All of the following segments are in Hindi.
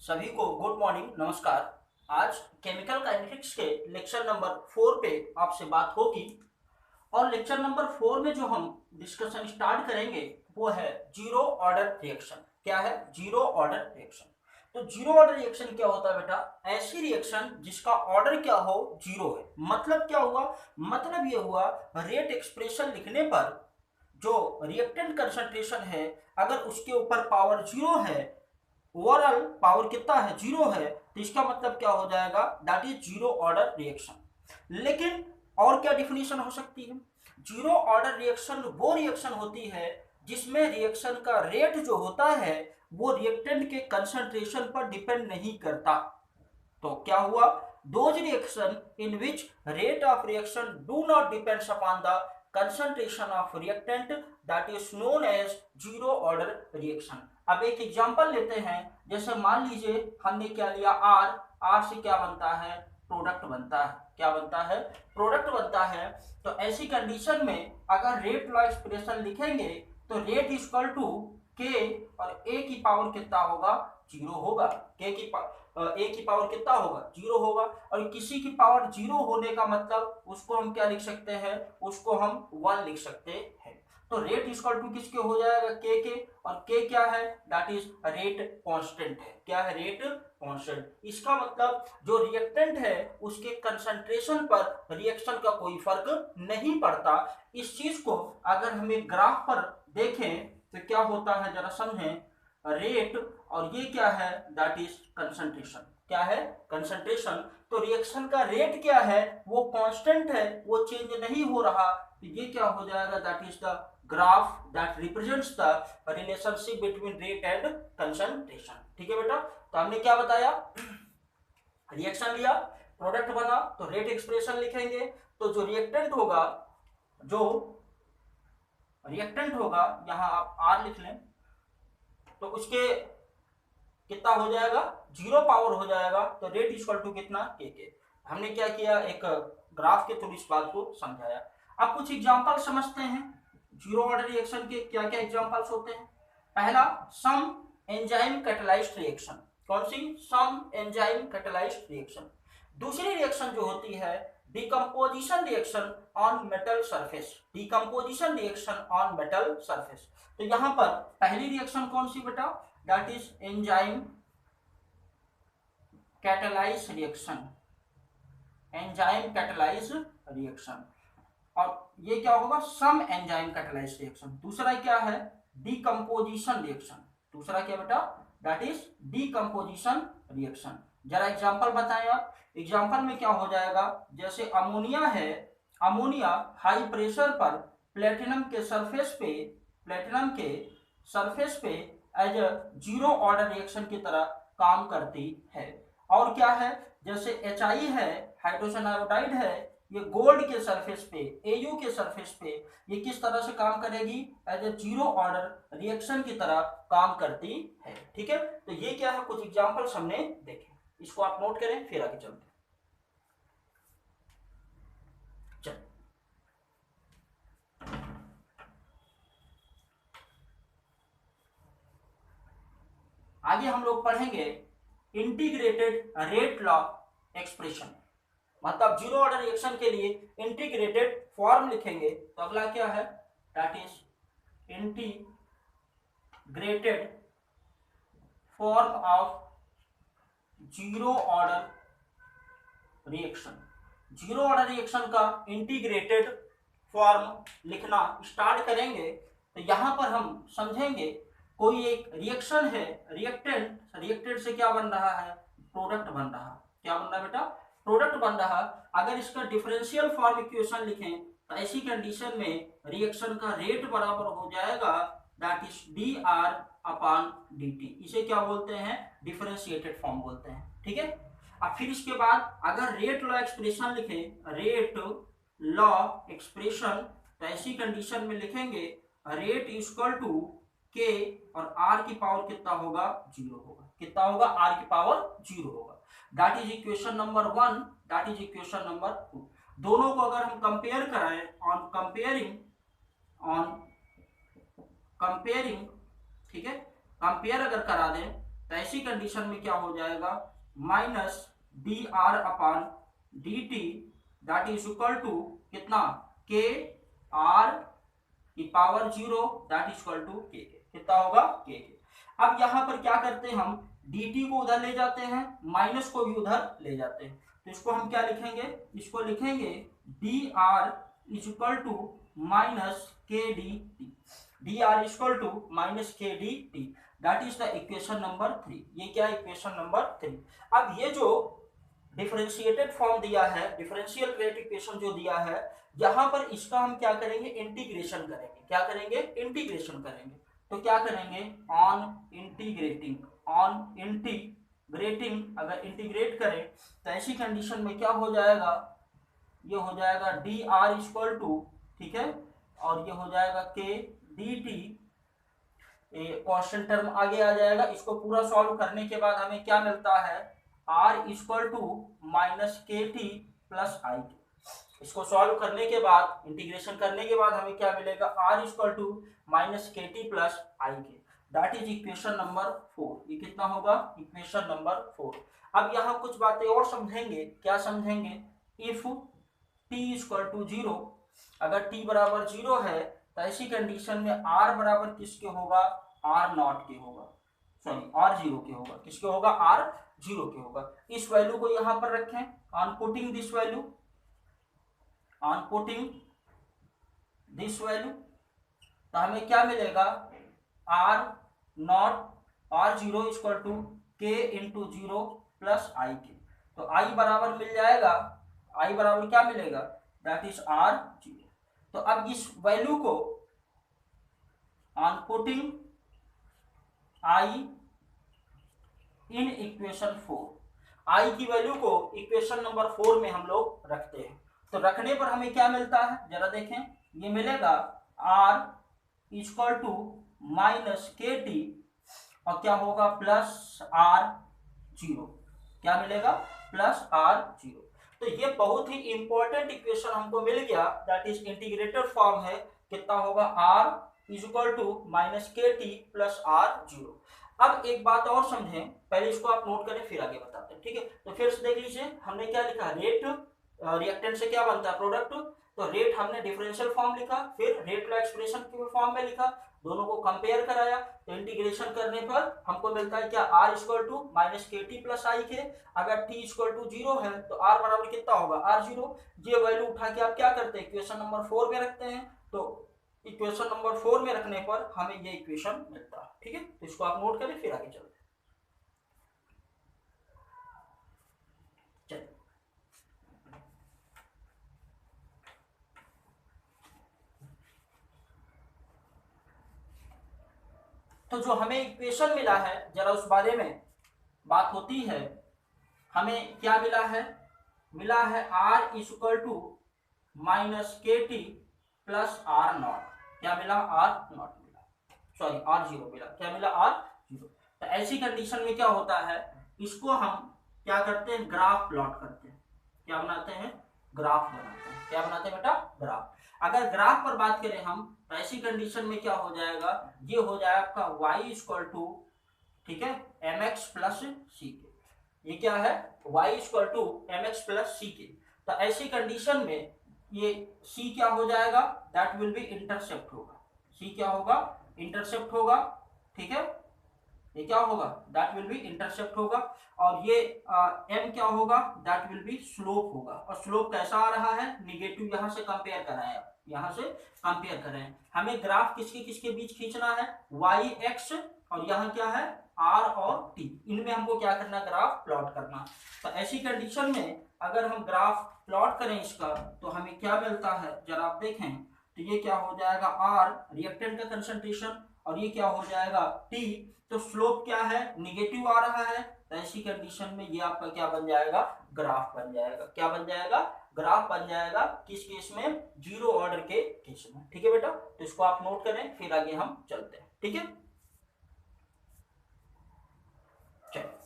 सभी को गुड मॉर्निंग, नमस्कार। आज केमिकल काइनेटिक्स के लेक्चर नंबर 4 पे आपसे बात होगी और लेक्चर नंबर 4 में जो हम डिस्कशन स्टार्ट करेंगे वो है जीरो ऑर्डर रिएक्शन। क्या है? Zero order reaction. तो जीरो ऑर्डर रिएक्शन क्या होता है बेटा? ऐसी रिएक्शन जिसका ऑर्डर क्या हो, जीरो है। मतलब क्या हुआ? मतलब ये हुआ रेट एक्सप्रेशन लिखने पर जो रिएक्टेंट कंसंट्रेशन है अगर उसके ऊपर पावर जीरो है, ओवरऑल पावर कितना है, जीरो है, तो इसका मतलब क्या हो जाएगा? That is zero order reaction. लेकिन और क्या डिफिनेशन हो सकती है? जीरो ऑर्डर रिएक्शन वो रिएक्शन होती है जिसमें रिएक्शन का रेट जो होता है वो रिएक्टेंट के कंसंट्रेशन पर डिपेंड नहीं करता। तो क्या हुआ? Those reaction in which rate of reaction do not depends upon the concentration of reactant that is known as zero order reaction। अब एक एग्जांपल लेते हैं। जैसे मान लीजिए हमने क्या लिया, आर से क्या बनता है? प्रोडक्ट बनता है। क्या बनता है? प्रोडक्ट बनता है। तो ऐसी कंडीशन में अगर रेट लॉ एक्सप्रेशन लिखेंगे तो रेट इक्वल टू के और ए की पावर कितना होगा? जीरो होगा। के की ए की पावर कितना होगा? जीरो होगा। और किसी की पावर जीरो होने का मतलब उसको हम क्या लिख सकते हैं? उसको हम वन लिख सकते हैं। तो रेट इक्वल टू किसके हो जाएगा? के। और के क्या है? दैट इज रेट कांस्टेंट है। क्या है? Rate constant. इसका मतलब जो रिएक्टेंट है उसके कंसंट्रेशन पर रिएक्शन का कोई फर्क नहीं पड़ता। इस चीज को अगर हम एक ग्राफ पर देखें तो क्या होता है, जरा समझें। रेट और ये क्या है? That is concentration. क्या है? कंसंट्रेशन। तो रिएक्शन का रेट क्या है? वो कांस्टेंट है, वो चेंज नहीं हो रहा। तो ये क्या हो जाएगा? That is the graph that represents the relationship between rate and concentration. ठीक है बेटा? तो हमने क्या बताया? रिएक्शन लिया, प्रोडक्ट बना, तो रेट एक्सप्रेशन लिखेंगे। तो जो रिएक्टेंट होगा, जो रिएक्टेंट होगा, यहां आप आर लिख लें, तो उसके कितना हो जाएगा? जीरो पावर हो जाएगा। तो रेट इक्वल टू कितना? के। हमने क्या किया? एक ग्राफ के थ्रू इस बात को समझाया। अब कुछ एग्जांपल समझते हैं। जीरो ऑर्डर रिएक्शन के क्या क्या एग्जांपल्स होते हैं? पहला, सम एंजाइम कैटालाइज्ड रिएक्शन। कौन सी? सम एंजाइम कैटालाइज्ड रिएक्शन। दूसरी रिएक्शन जो होती है decomposition reaction on metal surface. Decomposition reaction on metal surface. तो यहां पर पहली रिएक्शन कौन सी बेटा? That is enzyme catalyse reaction. Enzyme catalyse reaction. और ये क्या होगा? सम एंजाइम कैटालाइज रिएक्शन। दूसरा क्या है? Decomposition reaction. दूसरा क्या बेटा? That is decomposition reaction. जरा एग्जांपल बताएं आप। एग्जांपल में क्या हो जाएगा? जैसे अमोनिया है, अमोनिया हाई प्रेशर पर प्लेटिनम के सरफेस पे, प्लेटिनम के सरफेस पे as a zero order reaction की तरह काम करती है। और क्या है? जैसे HI है, हाइड्रोजन आयोडाइड है, ये गोल्ड के सरफेस पे, Au के सरफेस पे ये किस तरह से काम करेगी? As a zero order reaction की तरह काम करती है। ठीक है? तो ये क्या है? कुछ एग्जांपल्स हमने देखे, इसको आप नोट करें, फिर आगे चलते हैं। चल, आगे हम लोग पढ़ेंगे इंटीग्रेटेड रेट लॉ एक्सप्रेशन। मतलब जीरो ऑर्डर रिएक्शन के लिए इंटीग्रेटेड फॉर्म लिखेंगे। तो अगला क्या है? That is integrated form of zero order reaction. Zero order reaction का इंटीग्रेटेड फॉर्म लिखना स्टार्ट करेंगे तो यहां पर हम समझेंगे कोई एक रिएक्शन है, रिएक्टेंट से क्या बन रहा है? प्रोडक्ट बन रहा। क्या बन रहा है बेटा? प्रोडक्ट बन रहा। अगर इसका डिफरेंशियल फॉर्म इक्वेशन लिखें तो ऐसी कंडीशन में रिएक्शन का रेट बराबर हो जाएगा that is D R upon D T. इसे क्या बोलते हैं? डिफरेंशिएटेड फॉर्म बोलते हैं। ठीक है? अब फिर इसके बाद अगर रेट लॉ एक्सप्रेशन लिखें, रेट लॉ एक्सप्रेशन, तो ऐसी कंडीशन में लिखेंगे रेट इक्वल टू के और आर की पावर कितना होगा? जीरो होगा। कितना होगा? आर की पावर जीरो होगा। That is equation number 1, that is equation number 2। दोनों को अगर हम कंपेयर कराएं, ऑन कंपेयरिंग, ठीक है, कंपेयर अगर करा दें तो ऐसी कंडीशन में क्या हो जाएगा, minus D R upon D T that is equal to कितना, के आर की power 0 that is equal to K. कितना होगा, के। अब यहां पर क्या करते हैं हम, dt को उधर ले जाते हैं, माइनस को भी उधर ले जाते हैं। तो इसको हम क्या लिखेंगे, इसको लिखेंगे D R is equal to minus K D T, D R is equal to minus K D T, that is the equation number 3। ये क्या है, इक्वेशन नंबर 3। अब ये जो डिफरेंशिएटेड फॉर्म दिया है, डिफरेंशियल क्वाड्रेटिक इक्वेशन जो दिया है, यहां पर इसका हम क्या करेंगे, इंटीग्रेशन करेंगे। क्या करेंगे, इंटीग्रेशन करेंगे। तो क्या करेंगे, ऑन इंटीग्रेटिंग, ऑन इंटीग्रेटिंग, अगर इंटीग्रेट करें तो ऐसी कंडीशन में क्या हो जाएगा, ये हो जाएगा डी आर इक्वल टू, ठीक है, और ये हो जाएगा के डी टी, कांस्टेंट टर्म आगे आ जाएगा। इसको पूरा सॉल्व करने के बाद हमें क्या मिलता है, r equal to minus K T plus आई। इसको सॉल्व करने के बाद, इंटीग्रेशन करने के बाद हमें क्या मिलेगा, r equal to minus K T plus I के, दैट इज इक्वेशन नंबर 4। ये कितना होगा, इक्वेशन नंबर 4। अब यहाँ कुछ बातें और समझेंगे। क्या समझेंगे, इफ t इक्वल टू 0, अगर t बराबर 0 है तो ऐसी कंडीशन में r बराबर किसके होगा, r नॉट के होगा, सॉरी r 0 के होगा। किसके होगा, r 0 के होगा। इस वैल्यू को यहां पर रखें, on putting this value, on putting this value, तो हमें क्या मिलेगा, r not r 0 equal to k into 0 plus I K. तो i बराबर मिल जाएगा, i बराबर क्या मिलेगा, दैट इज r 0। तो अब इस वैल्यू को on putting i in equation 4, i की वैल्यू को इक्वेशन नंबर 4 में हम लोग रखते हैं। तो रखने पर हमें क्या मिलता है, जरा देखें, ये मिलेगा r equal to minus K T और क्या होगा, प्लस r 0। क्या मिलेगा, प्लस r 0। तो ये बहुत ही इंपॉर्टेंट इक्वेशन हमको मिल गया, दैट इज इंटीग्रेटेड फॉर्म है। कितना होगा, r is equal to minus K T plus r 0। अब एक बात और समझें, पहले इसको आप नोट करें फिर आगे बताते हैं, ठीक है। तो फिर से देख लीजिए, हमने क्या लिखा, रेट रिएक्टेंट से क्या बनता है, प्रोडक्ट। तो रेट हमने डिफरेंशियल फॉर्म लिखा, फिर रेट का एक्सप्रेशन के फॉर्म में लिखा, दोनों को कंपेयर कराया। तो इंटीग्रेशन करने पर हमको मिलता है क्या, r equal to minus K T plus I के। अगर t इक्वल टू 0 है तो r बराबर कितना होगा, r 0। ये वैल्यू उठा के आप क्या करते हैं, इक्वेशन नंबर 4 में रखते हैं। तो इक्वेशन नंबर 4 में रखने पर हमें ये इक्वेशन मिलता है, ठीक है। तो इसको आप नोट करें फिर आगे चलते हैं। तो जो हमें इक्वेशन मिला है, जरा उस बारे में बात होती है। हमें क्या मिला है, मिला है r equal to minus K T plus r not. क्या मिला, r नॉट मिला, सॉरी r 0 मिला। क्या मिला, r 0। तो ऐसी कंडीशन में क्या होता है, इसको हम क्या करते हैं, ग्राफ प्लॉट करते हैं। क्या बनाते हैं, ग्राफ बनाते हैं। क्या बनाते हैं बेटा, ग्राफ। अगर ग्राफ पर बात करें हम, तो ऐसी कंडीशन में क्या हो जाएगा, ये हो जाएगा आपका y इक्वल टू, ठीक है, mx प्लस सी के। ये क्या है, y equal to mx plus C के। तो ऐसी कंडीशन में ये c क्या हो जाएगा, दैट विल बी इंटरसेप्ट होगा। c क्या होगा, इंटरसेप्ट होगा, ठीक है। ये क्या होगा, दैट विल बी इंटरसेप्ट होगा। और ये m क्या होगा, दैट विल बी स्लोप होगा। और स्लोप कैसा आ रहा है, निगेटिव। यहां से कंपेयर कराएं, आप यहां से कंपेयर करें। हमें ग्राफ किसके किसके बीच खींचना है, y x, और यहाँ क्या है, r और t। इनमें हमको क्या करना, ग्राफ प्लॉट करना। तो ऐसी कंडीशन में अगर हम ग्राफ प्लॉट करें इसका, तो हमें क्या मिलता है, जरा आप देखें। तो ये क्या हो जाएगा, r रिएक्टेंट का कंसंट्रेशन, और ये क्या हो जाएगा, t। तो स्लोप क्या है, निगेटिव आ रहा है। तो ऐसी कंडीशन में ये आपका क्या बन जाएगा, ग्राफ बन जाएगा। क्या बन जाएगा, ग्राफ बन जाएगा। किस केस में, जीरो ऑर्डर के केस में, ठीक है बेटा। तो इसको आप नोट करें, फिर आगे हम चलते हैं, ठीक है। चलिए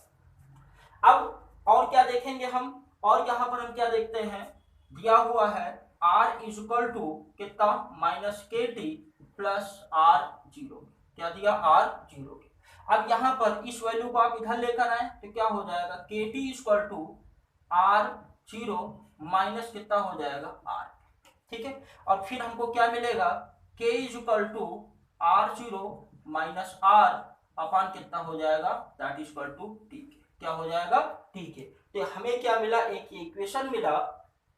अब और क्या देखेंगे हम, और यहां पर हम क्या देखते हैं, दिया हुआ है r इज इक्वल टू कितना, minus K T plus r 0। क्या दिया, r 0। अब यहाँ पर इस वैल्यू को आप इधर लेकर आए तो क्या हो जाएगा, K T equal to R zero minus कितना हो जाएगा आर, ठीक है। और फिर हमको क्या मिलेगा, K is equal to R zero minus R upon कितना हो जाएगा, that is equal to T के, क्या हो जाएगा, टी के। तो हमें क्या मिला, एक इक्वेशन मिला,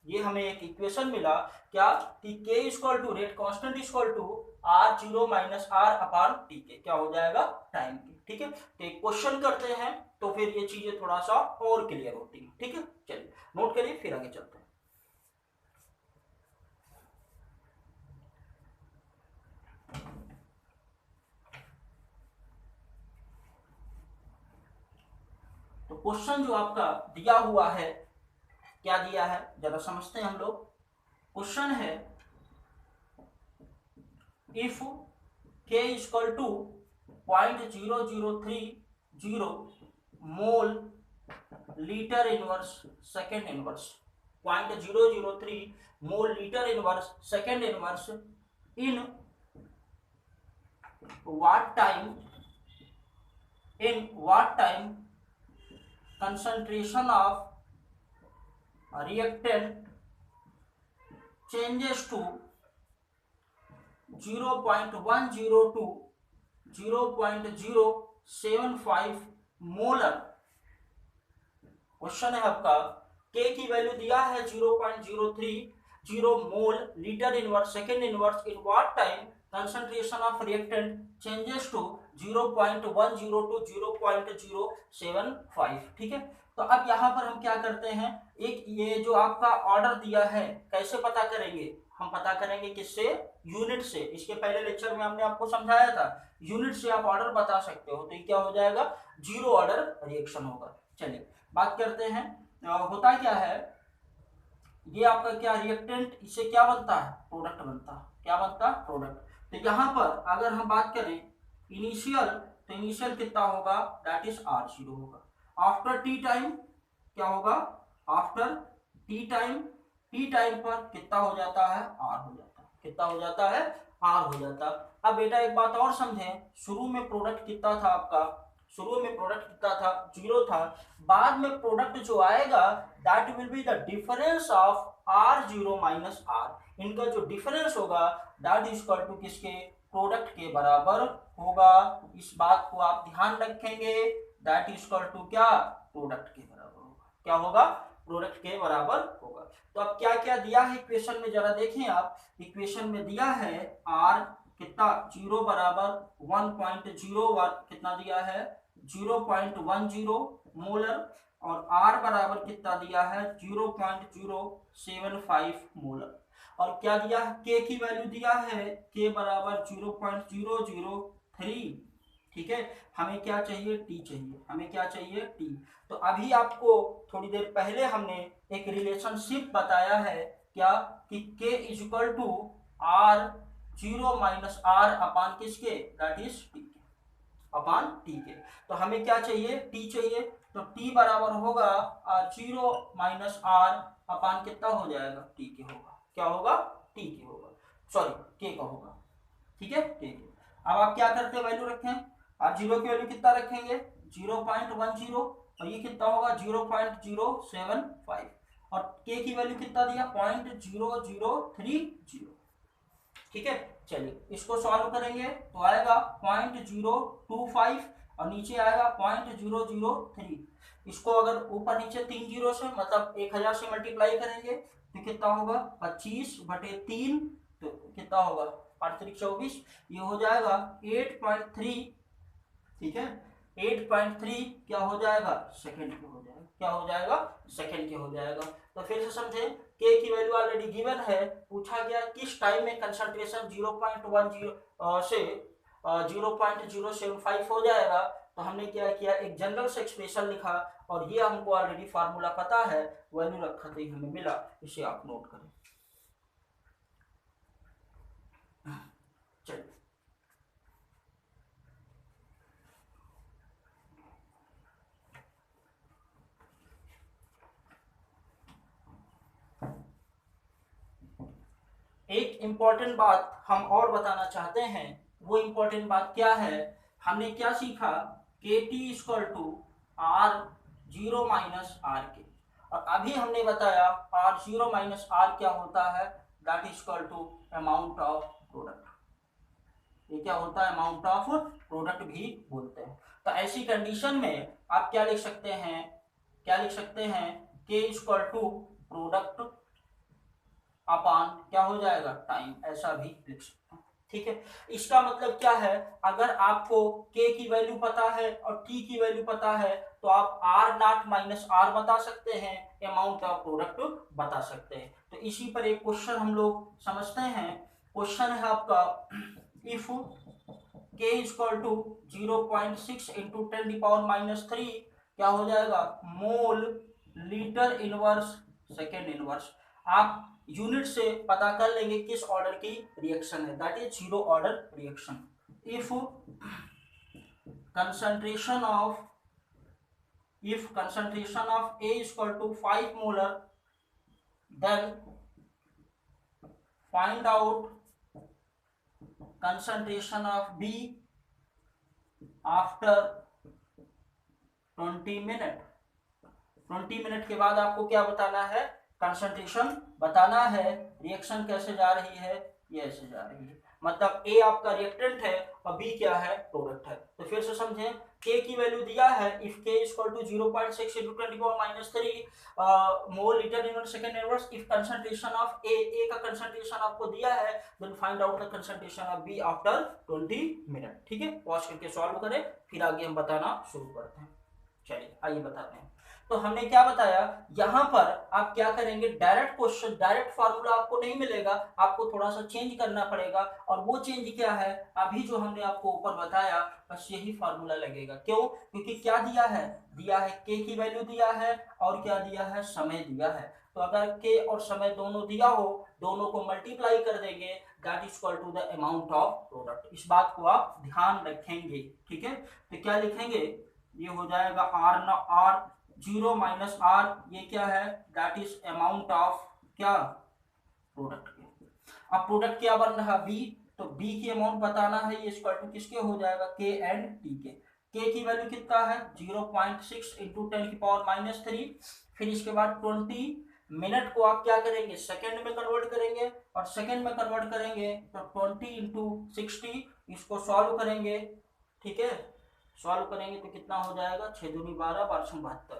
ये हमें एक इक्वेशन मिला क्या, कि K equal to rate constant equal to R zero minus R upon T के, क्या हो जाएगा, टाइम के, ठीक है। तो एक क्वेश्चन करते हैं तो फिर ये चीजें थोड़ा सा और क्लियर होती है, ठीक है। चलिए नोट करिए फिर आगे चलते हैं। तो क्वेश्चन जो आपका दिया हुआ है, क्या दिया है जरा समझते हैं हम लोग। क्वेश्चन है if K equal to 0.0030 mole litre inverse second inverse, 0.003 mole litre inverse second inverse in what time concentration of reactant changes to 0.10 to 0.075 molar. Question है आपका, के की वैल्यू दिया है 0.030 मोल litre inverse second inverse in what time concentration of reactant changes to 0.10 to 0.075, ठीक है। तो अब यहाँ पर हम क्या करते हैं, एक ये जो आपका ऑर्डर दिया है कैसे पता करेंगे, हम पता करेंगे किससे, यूनिट से। इसके पहले लेक्चर में हमने आपको समझाया था यूनिट से आप ऑर्डर बता सकते हो, तो ये क्या हो जाएगा, जीरो ऑर्डर रिएक्शन होगा। चलिए बात करते हैं, होता क्या है, ये आपका क्या रिएक्टेंट, इससे क्या बनता है, प्रोडक्ट बनता है, क्या बनता है, प्रोडक्ट। तो यहाँ पर अगर हम बात करें इनिशियल, तो इनिशियल कितना होगा, दैट इज आर जीरो होगा। आफ्टर टी टाइम क्या होगा, आफ्टर टी टाइम पर कितना हो जाता है, आर हो जाता है, कितना हो जाता है, आर हो जाता है। अब बेटा एक बात और समझें, शुरू में प्रोडक्ट कितना था आपका, शुरू में प्रोडक्ट कितना था, जीरो था। बाद में प्रोडक्ट जो आएगा that will be the difference of R zero minus R, इनका जो डिफरेंस होगा दैट इज इक्वल टू किसके, प्रोडक्ट के बराबर होगा। इस बात को आप ध्यान रखेंगे, दैट इज इक्वल टू क्या, प्रोडक्ट के बराबर होगा, क्या होगा, प्रोडक्ट के बराबर होगा। तो अब क्या क्या दिया है इक्वेशन में जरा देखें आप, इक्वेशन में दिया है आर कितना, जीरो बराबर 1.01 कितना दिया है, 0.10 मोलर, और आर बराबर कितना दिया है, 0.075 मोलर। और क्या दिया है, के की वैल्यू दिया है, के बराबर 0.003, ठीक है। हमें क्या चाहिए, टी चाहिए, हमें क्या चाहिए, टी। तो अभी आपको थोड़ी देर पहले हमने एक रिलेशनशिप बताया है, क्या, कि K is equal to R zero minus R upon किसके, दैट इज टी के, अपान टी के। तो हमें क्या चाहिए, टी चाहिए, तो टी बराबर होगा जीरो माइनस आर अपान कितना हो जाएगा, टी के होगा, क्या होगा, टी के होगा, सॉरी के का होगा, ठीक है, के के। अब आप क्या करते हैं, वैल्यू रखें, आप जीरो की वैल्यू कितना रखेंगे, 0.10, और ये कितना होगा 0.075, और के की वैल्यू कितना दिया 0.0030, ठीक है। चलिए इसको सॉल्व करेंगे तो आएगा 0.025 और नीचे आएगा 0.003। इसको अगर ऊपर नीचे 3 जीरो से मतलब 1000 से मल्टीप्लाई करेंगे तो कितना होगा 25/3, तो कितना होगा 8×3 = 24, ये हो जाएगा 8.3, ठीक है। 8.3 क्या हो जाएगा, सेकेंड के हो जाएगा, क्या हो जाएगा, सेकेंड के हो जाएगा। तो फिर से समझे, के की वैल्यू ऑलरेडी गिवन है, पूछा गया किस टाइम में कंसंट्रेशन 0.10 से 0.075 हो जाएगा। तो हमने क्या किया, एक जनरल से एक्सप्रेशन लिखा, और ये हमको ऑलरेडी फार्मूला पता है, वैल्यू रखा तो हमें मिला, इसे आप नोट करें। चलिए एक इंपॉर्टेंट बात हम और बताना चाहते हैं, वो इंपॉर्टेंट बात क्या है, हमने क्या सीखा, K T equal to R zero minus R K, और अभी हमने बताया आर जीरो माइनस आर क्या होता है, that is equal to amount of product. ये क्या होता है, अमाउंट ऑफ प्रोडक्ट भी बोलते हैं। तो ऐसी कंडीशन में आप क्या लिख सकते हैं, क्या लिख सकते हैं, के इक्वल टू प्रोडक्ट अपान क्या हो जाएगा, टाइम, ऐसा भी लिख सकते हैं। ठीक है, इसका मतलब क्या है, अगर आपको k की वैल्यू पता है और t की वैल्यू पता है तो आप r नॉट माइनस r बता सकते हैं, अमाउंट ऑफ प्रोडक्ट बता सकते हैं। तो इसी पर एक क्वेश्चन हम लोग समझते हैं। क्वेश्चन है आपका, if k equal to 0.6 into 10⁻³ क्या हो जाएगा, mole litre inverse second inverse. आप यूनिट से पता कर लेंगे किस ऑर्डर की रिएक्शन है, that is zero order reaction. If concentration of A equal to 5 molar, then find out concentration of B after 20 minute. 20 minute के बाद आपको क्या बताना है, कंसंट्रेशन बताना है। रिएक्शन कैसे जा रही है, ये ऐसे जा रही है, मतलब A आपका रिएक्टेंट है और B क्या है, प्रोडक्ट है। तो फिर से समझें, K की वैल्यू दिया है, if K equal to 0.6 into 10⁻³ mole litre inverse second inverse. If concentration of A का कंसंट्रेशन आपको दिया है, then find out the concentration of B after 20 minute. ठीक है, पॉज करके सॉल्व करें, फिर आगे हम बताना शुरू करते हैं। चलिए आइए बताते हैं। तो हमने क्या बताया, यहां पर आप क्या करेंगे, डायरेक्ट क्वेश्चन, डायरेक्ट फार्मूला आपको नहीं मिलेगा, आपको थोड़ा सा चेंज करना पड़ेगा। और वो चेंज क्या है, अभी जो हमने आपको ऊपर बताया बस यही फार्मूला लगेगा। क्यों, क्योंकि क्या दिया है, के की वैल्यू दिया है और क्या दिया है, समय दिया है। तो अगर के और समय दोनों दिया हो, दोनों को मल्टीप्लाई कर देंगे, that is equal to the amount of product. इस बात को आप ध्यान रखेंगे। ठीक है, तो क्या लिखेंगे, ये हो जाएगा आर जीरो माइनस आर, ये क्या है, दैट इज अमाउंट ऑफ क्या, प्रोडक्ट के। अब प्रोडक्ट क्या बन रहा, बी, तो बी की अमाउंट बताना है, ये इक्वल टू किसके हो जाएगा, के एंड टी के। के की वैल्यू कितना है, 0.6 इंटू 10⁻³ फिर इसके बाद 20 मिनट को आप क्या करेंगे, सेकेंड में कन्वर्ट करेंगे, और सेकेंड में कन्वर्ट करेंगे तो 20 इंटू 60, इसको सॉल्व करेंगे। ठीक है, सॉल्व करेंगे तो कितना हो जाएगा, 6 दूनी 12 1272,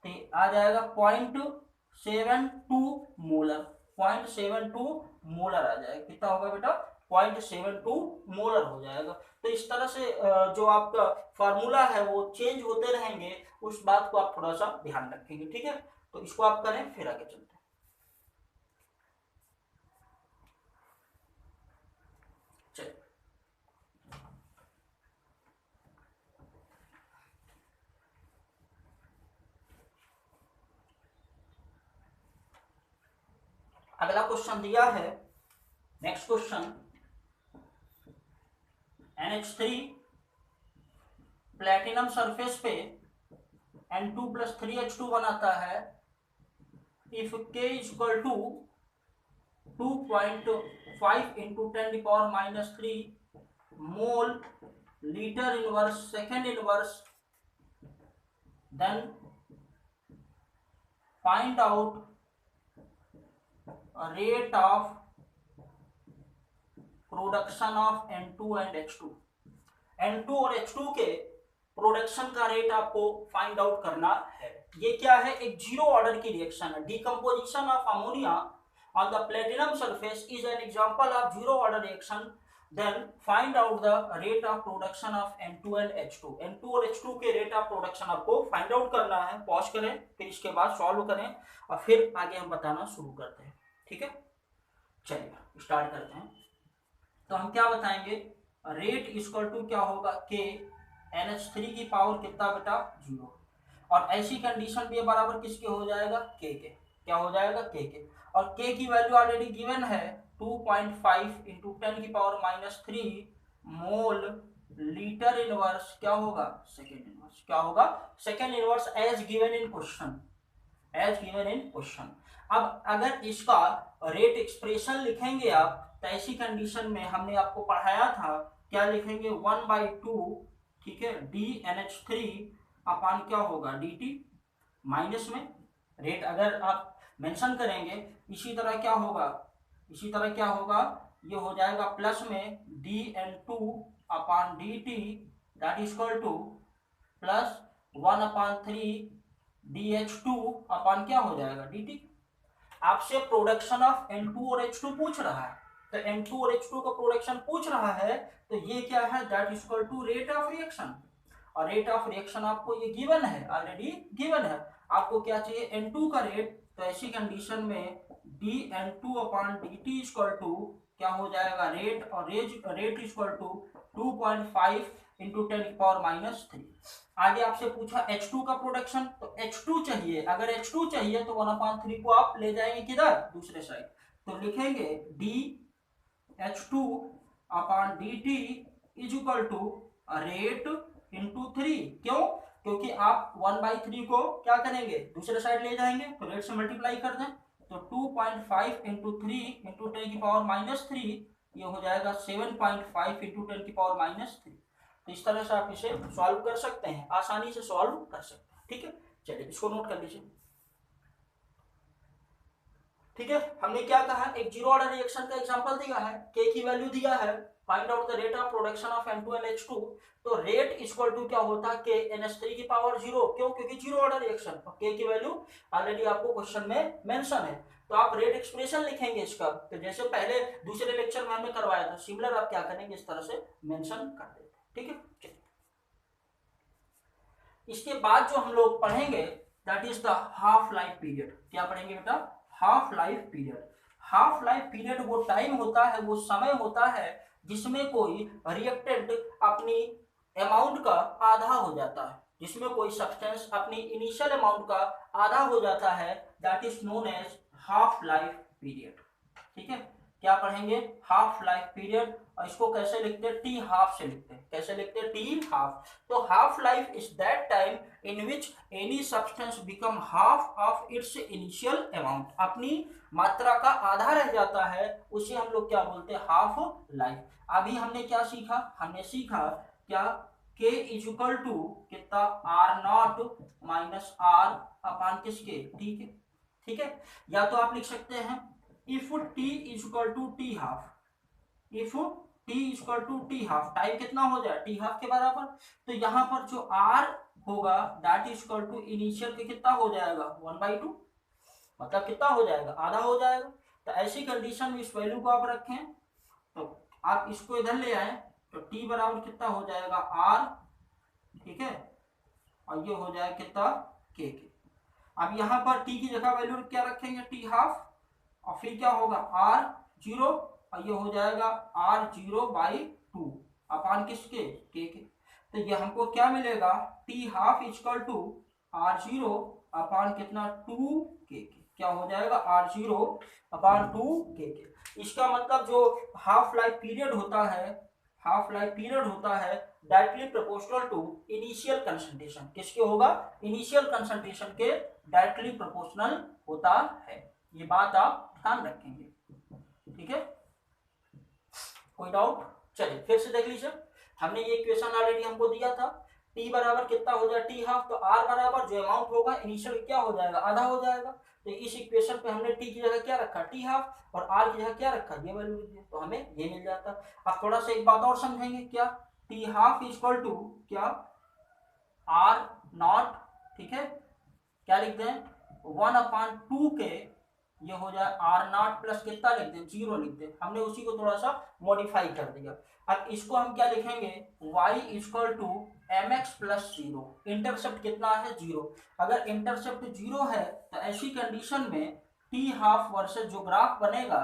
तो आ जाएगा 0.72 मोलर, 0.72 मोलर आ जाएगा। कितना होगा बेटा, 0.72 मोलर हो जाएगा। तो इस तरह से जो आपका फार्मूला है वो चेंज होते रहेंगे, उस बात को आप थोड़ा सा ध्यान रखेंगे। ठीक है, तो इसको आप करें, फिर आगे चलते हैं। अगला क्वेश्चन दिया है, next question, NH3 platinum surface पे N2 + 3H2 बनाता है। If K equal to 2.5 into 10⁻³ mole litre inverse second inverse, then find out rate of production of N2 and H2। N2 और H2 के प्रोडक्शन का रेट आपको फाइंड आउट करना है। ये क्या है, एक जीरो ऑर्डर की रिएक्शन है। Decomposition of ammonia on the platinum surface is an example of zero order reaction, then find out the rate of production of N2 and H2। N2 और H2 के रेट ऑफ प्रोडक्शन आपको फाइंड आउट करना है। पॉज करें, फिर इसके बाद सॉल्व करें और फिर आगे हम बताना शुरू करते हैं। ठीक है, चलिए स्टार्ट करते हैं। तो हम क्या बताएंगे, रेट इक्वल टू क्या होगा, के NH3 की पावर कितना बेटा, 0। और ऐसी कंडीशन भी बराबर किसके हो जाएगा, के, क्या हो जाएगा, के। और के की वैल्यू ऑलरेडी गिवन है, 2.5 इंटू 10⁻³ मोल लीटर इनवर्स क्या होगा, सेकेंड इनवर्स, क्या होगा, second inverse as given in question, as given in question. अब अगर इसका रेट एक्सप्रेशन लिखेंगे आप, तो ऐसी कंडीशन में हमने आपको पढ़ाया था क्या लिखेंगे 1/2, ठीक है, DNH3 अपान क्या होगा dt, माइनस में रेट अगर आप मेंशन करेंगे इसी तरह क्या होगा, इसी तरह क्या होगा, ये हो जाएगा प्लस में DN2 upon dt that is equal two plus 1/3 DH2 अपान क्या हो जाएगा dt। आपसे प्रोडक्शन ऑफ N2 और H2 पूछ रहा है, तो N2 और H2 का प्रोडक्शन पूछ रहा है, तो ये क्या है, that is equal to rate of reaction. और रेट ऑफ रिएक्शन आपको ये गिवन है, ऑलरेडी गिवन है। आपको क्या चाहिए, N2 का रेट, तो ऐसी कंडीशन में dN2 upon dt equal to क्या हो जाएगा रेट, और रेट इक्वल टू 2.5 इंटू 10⁻³ आगे आपसे पूछा H2 का प्रोडक्शन, तो H2 चाहिए, अगर H2 चाहिए तो 1/3 को आप ले जाएंगे किधर, दूसरे साइड, तो लिखेंगे dH2 upon dt is equal to rate into 3। क्यों, क्योंकि आप 1/3 को क्या करेंगे, दूसरे साइड ले जाएंगे, तो रेट से मल्टीप्लाई कर दें, तो 2.5 इंटू 3 इंटू 10⁻³ ये हो जाएगा 7.5 इंटू 10⁻³। तो इस तरह से आप इसे सॉल्व कर सकते हैं, आसानी से सॉल्व कर सकते हैं, ठीक है। चलिए इसको नोट कर लीजिए, ठीक है। हमने क्या कहा, एक जीरो ऑर्डर रिएक्शन का एग्जांपल दिया है, के की वैल्यू दिया है, find out the rate of production of N2 and H2। तो रेट इक्वल टू क्या होता है, के NH3 की पावर 0, क्यों, क्योंकि जीरो ऑर्डर रिएक्शन, और के की वैल्यू ऑलरेडी आपको क्वेश्चन में मेंशन है। तो आप रेट एक्सप्रेशन लिखेंगे इसका, तो जैसे पहले दूसरे लेक्चर में हमने करवाया था, सिमिलर आप क्या करेंगे, इस तरह से मेंशन कर देते, ठीक है। इसके बाद जो हम लोग पढ़ेंगे that is the half life period. क्या पढ़ेंगे बेटा, half life period. Half life period वो टाइम होता है, वो समय होता है जिसमें कोई रिएक्टेंट अपनी अमाउंट का आधा हो जाता है, जिसमें कोई सब्सटेंस अपनी इनिशियल अमाउंट का आधा हो जाता है, that is known as half life period, ठीक है। क्या पढ़ेंगे, हाफ लाइफ पीरियड, और इसको कैसे लिखते हैं, टी हाफ से लिखते हैं, कैसे लिखते हैं, टी हाफ। तो half life is that time in which any substance become half of its initial amount, अपनी मात्रा का आधा रह जाता है, उसे हम लोग क्या बोलते हैं, हाफ लाइफ। अभी हमने क्या सीखा, हमने सीखा क्या, k इज इक्वल टू कितना, R0 माइनस R अपान किसके, टी के, ठीक है। या तो आप लिख सकते हैं if t is equal to T half, if t is equal to T half, time कितना हो जाए, टी हाफ के बराबर। तो यहाँ पर जो r होगा that is equal to initial के कितना हो जाएगा 1/2, मतलब कितना हो जाएगा, आधा हो जाएगा। तो ऐसी कंडीशन में इस वैल्यू को आप रखें, तो आप इसको इधर ले आए, तो t बराबर कितना हो जाएगा r, ठीक है, और ये हो जाएगा कितना k के। अब यहाँ पर t की जगह वैल्यू क्या रखेंगे, टी हाफ, और फिर क्या होगा R0, और ये हो जाएगा R0/2 अपान किसके, के के। तो ये हमको क्या मिलेगा, T half equal to R0 upon कितना 2 के, क्या हो जाएगा R0 अपान 2 के। इसका मतलब जो हाफ लाइफ पीरियड होता है, हाफ लाइफ पीरियड होता है directly proportional to initial concentration, किसके होगा, इनिशियल कंसंट्रेशन के डायरेक्टली प्रोपोर्शनल होता है। ये बात आप ध्यान रखेंगे, ठीक है। कोई डाउट, चलिए फिर से देख लीजिए, हमने ये इक्वेशन ऑलरेडी हमको दिया था, t बराबर कितना हो जाए, टी हाफ, तो r बराबर जो अमाउंट होगा इनिशियल क्या हो जाएगा, आधा हो जाएगा। तो इस इक्वेशन पे हमने t की जगह क्या रखा, टी हाफ, और r की जगह क्या रखा, ये वैल्यू लिख दिया, तो हमें ये मिल जाता। अब थोड़ा सा एक बात और समझेंगे, क्या टी हाफ इक्वल टू क्या R0, ठीक है, क्या लिखते हैं 1/2 के, ये हो जाए R0 प्लस कितना लिखते हैं, 0 लिखते हैं, हमने उसी को थोड़ा सा मॉडिफाई कर दिया। अब इसको हम क्या लिखेंगे, y equal to mx plus 0, intercept कितना है 0। अगर इंटरसेप्ट 0 है तो ऐसी कंडीशन में टी हाफ वर्सेस जो ग्राफ बनेगा,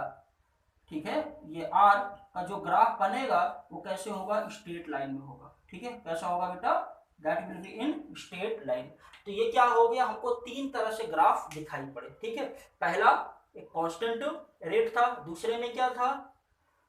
ठीक है, ये r का जो ग्राफ बनेगा वो कैसे होगा, स्ट्रेट लाइन में होगा, ठीक है। कैसा होगा बेटा, that will be in straight line. तो ये क्या हो गया, हमको तीन तरह से ग्राफ दिखाई पड़े, ठीक है। पहला एक कांस्टेंट रेट था, दूसरे में क्या था,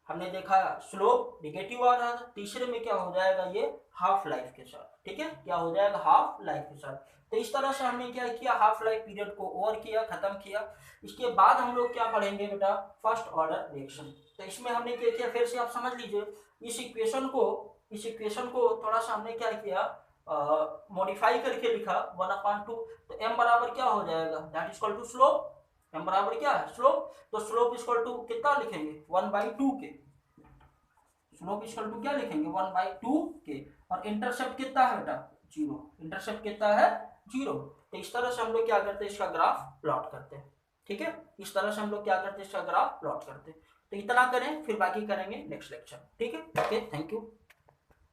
हमने देखा स्लोप नेगेटिव आ रहा था, तीसरे में क्या हो जाएगा, ये हाफ लाइफ के साथ, ठीक है, क्या हो जाएगा, हाफ लाइफ के साथ। तो इस तरह से हमने क्या किया, हाफ लाइफ पीरियड को ओवर किया, खत्म किया। इसके बाद हम लोग क्या पढ़ेंगे बेटा, फर्स्ट ऑर्डर रिएक्शन। तो इसमें हमने क्या किया, फिर से आप समझ लीजिए, इस इक्वेशन को थोड़ा सा हमने क्या किया, मॉडिफाई करके लिखा 1/2। तो m बराबर क्या हो जाएगा, that is equal to slope. m बराबर क्या है, स्लोप। तो स्लोप इज इक्वल टू कितना लिखेंगे, 1/2 के। स्लोप इज इक्वल टू क्या लिखेंगे, 1/2 के। और इंटरसेप्ट कितना है बेटा, 0। इंटरसेप्ट कितना है, 0। तो इस तरह से हम लोग क्या करते हैं, इसका ग्राफ प्लॉट करते हैं। ठीक है, इस तरह से हम लोग क्या करते हैं, इसका ग्राफ प्लॉट करते हैं। तो इतना करें, फिर बाकी करेंगे नेक्स्ट लेक्चर। ठीक है, ओके, थैंक यू।